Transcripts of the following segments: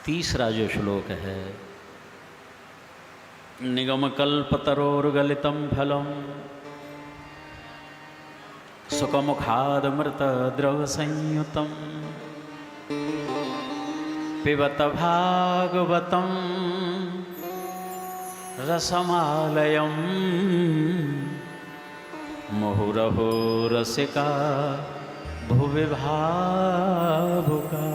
तीसरा जो श्लोक है, निगमकल्पतरोर्गलितं फलं सुखमुखादमृतद्रवसंयुतं पिबत भागवतं रसमालयं मुहुरहो रसिका भुवि भावुका।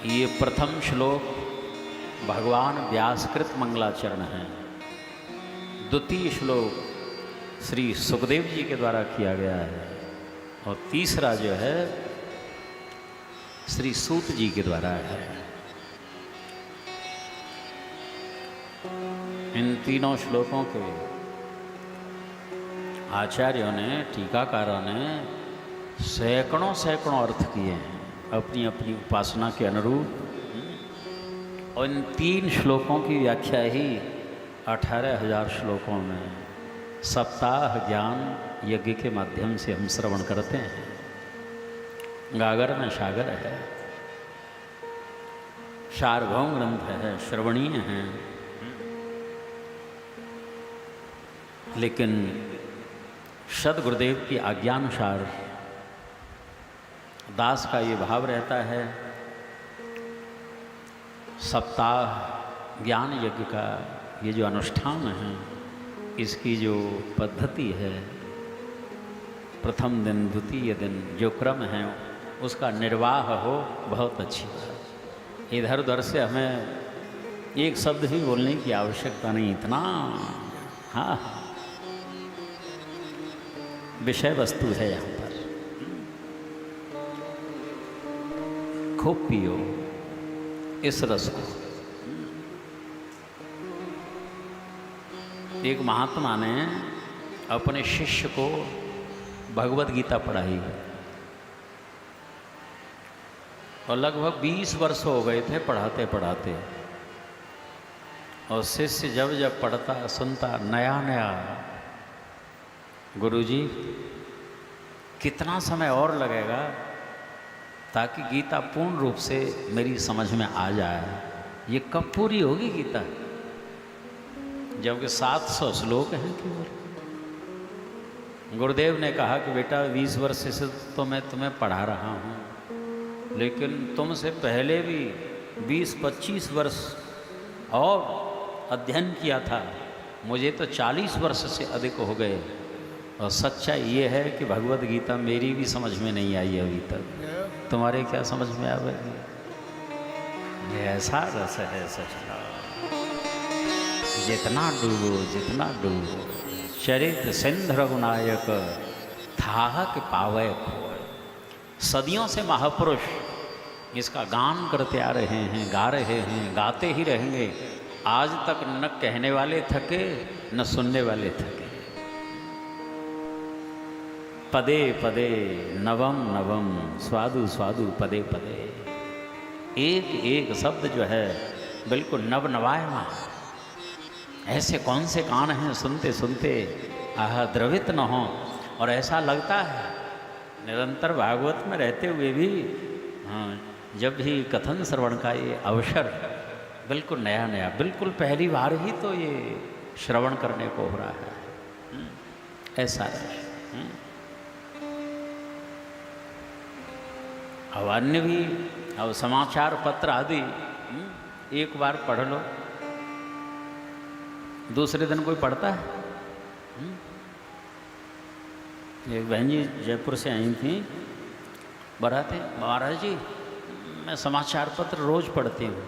ये प्रथम श्लोक भगवान व्यासकृत मंगलाचरण है। द्वितीय श्लोक श्री सुखदेव जी के द्वारा किया गया है और तीसरा जो है श्री सूत जी के द्वारा है। इन तीनों श्लोकों के आचार्यों ने, टीकाकारों ने सैकड़ों अर्थ किए हैं अपनी अपनी उपासना के अनुरूप। और इन 3 श्लोकों की व्याख्या ही 18,000 श्लोकों में सप्ताह ज्ञान यज्ञ के माध्यम से हम श्रवण करते हैं। गागर में सागर है, सार्वभौम ग्रंथ है, श्रवणीय है, लेकिन सद्गुरुदेव की आज्ञानुसार दास का ये भाव रहता है, सप्ताह ज्ञान यज्ञ का ये जो अनुष्ठान है, इसकी जो पद्धति है, प्रथम दिन द्वितीय दिन जो क्रम है उसका निर्वाह हो, बहुत अच्छी बात। इधर उधर से हमें एक शब्द भी बोलने की आवश्यकता नहीं, इतना हाँ विषय वस्तु है यहाँ पर। खूब पियो इस रस को। एक महात्मा ने अपने शिष्य को भगवत गीता पढ़ाई और लगभग 20 वर्ष हो गए थे पढ़ाते पढ़ाते। और शिष्य जब जब पढ़ता सुनता, नया नया, गुरुजी कितना समय और लगेगा ताकि गीता पूर्ण रूप से मेरी समझ में आ जाए, ये कब पूरी होगी गीता? जबकि 700 श्लोक हैं केवल। गुरुदेव ने कहा कि बेटा 20 वर्ष से तो मैं तुम्हें पढ़ा रहा हूँ, लेकिन तुमसे पहले भी 20-25 वर्ष और अध्ययन किया था, मुझे तो 40 वर्ष से अधिक हो गए। और सच्चाई ये है कि भगवत गीता मेरी भी समझ में नहीं आई अभी तक, तुम्हारे क्या समझ में आवेगी? ऐसा रस है सच का, जितना डूबो चरित सिंध रघुनायक थाहक पावै खोय। सदियों से महापुरुष इसका गान करते आ रहे हैं, गा रहे हैं, गाते ही रहेंगे। आज तक न कहने वाले थके न सुनने वाले थके। पदे पदे नवम नवम स्वादु स्वादु पदे पदे। एक एक शब्द जो है बिल्कुल नव नवायमान। ऐसे कौन से कान हैं सुनते सुनते आह द्रवित न हो। और ऐसा लगता है निरंतर भागवत में रहते हुए भी जब भी कथन श्रवण का ये अवसर बिल्कुल नया नया, बिल्कुल पहली बार ही तो ये श्रवण करने को हो रहा है। ऐसा है। अब अन्य भी, अब समाचार पत्र आदि एक बार पढ़ लो, दूसरे दिन कोई पढ़ता है? एक बहन जी जयपुर से आई थी, बताते महाराज जी मैं समाचार पत्र रोज़ पढ़ती हूँ,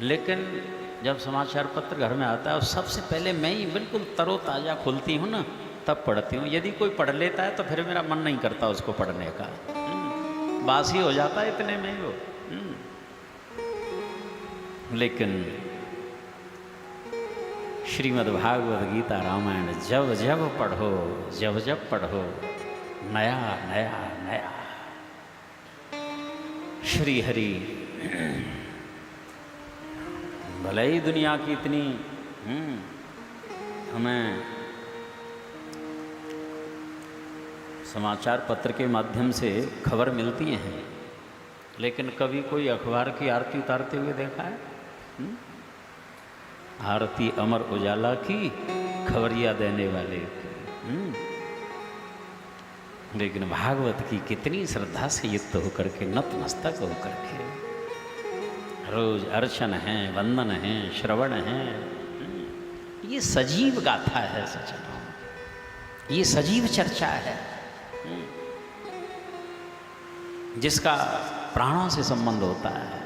लेकिन जब समाचार पत्र घर में आता है सबसे पहले मैं ही बिल्कुल तरोताज़ा खुलती हूँ ना, तब पढ़ती हूँ। यदि कोई पढ़ लेता है तो फिर मेरा मन नहीं करता उसको पढ़ने का, बासी हो जाता है इतने में ही वो। लेकिन श्रीमद् भागवत गीता रामायण जब जब पढ़ो नया नया नया। श्री हरि भले ही दुनिया की इतनी हमें समाचार पत्र के माध्यम से खबर मिलती हैं, लेकिन कभी कोई अखबार की आरती उतारते हुए देखा है? आरती अमर उजाला की, खबरिया देने वाले की। लेकिन भागवत की कितनी श्रद्धा से युक्त होकर के, नतमस्तक होकर के रोज अर्चन है, वंदन है, श्रवण है। ये सजीव गाथा है सज्जनों, ये सजीव चर्चा है जिसका प्राणों से संबंध होता है।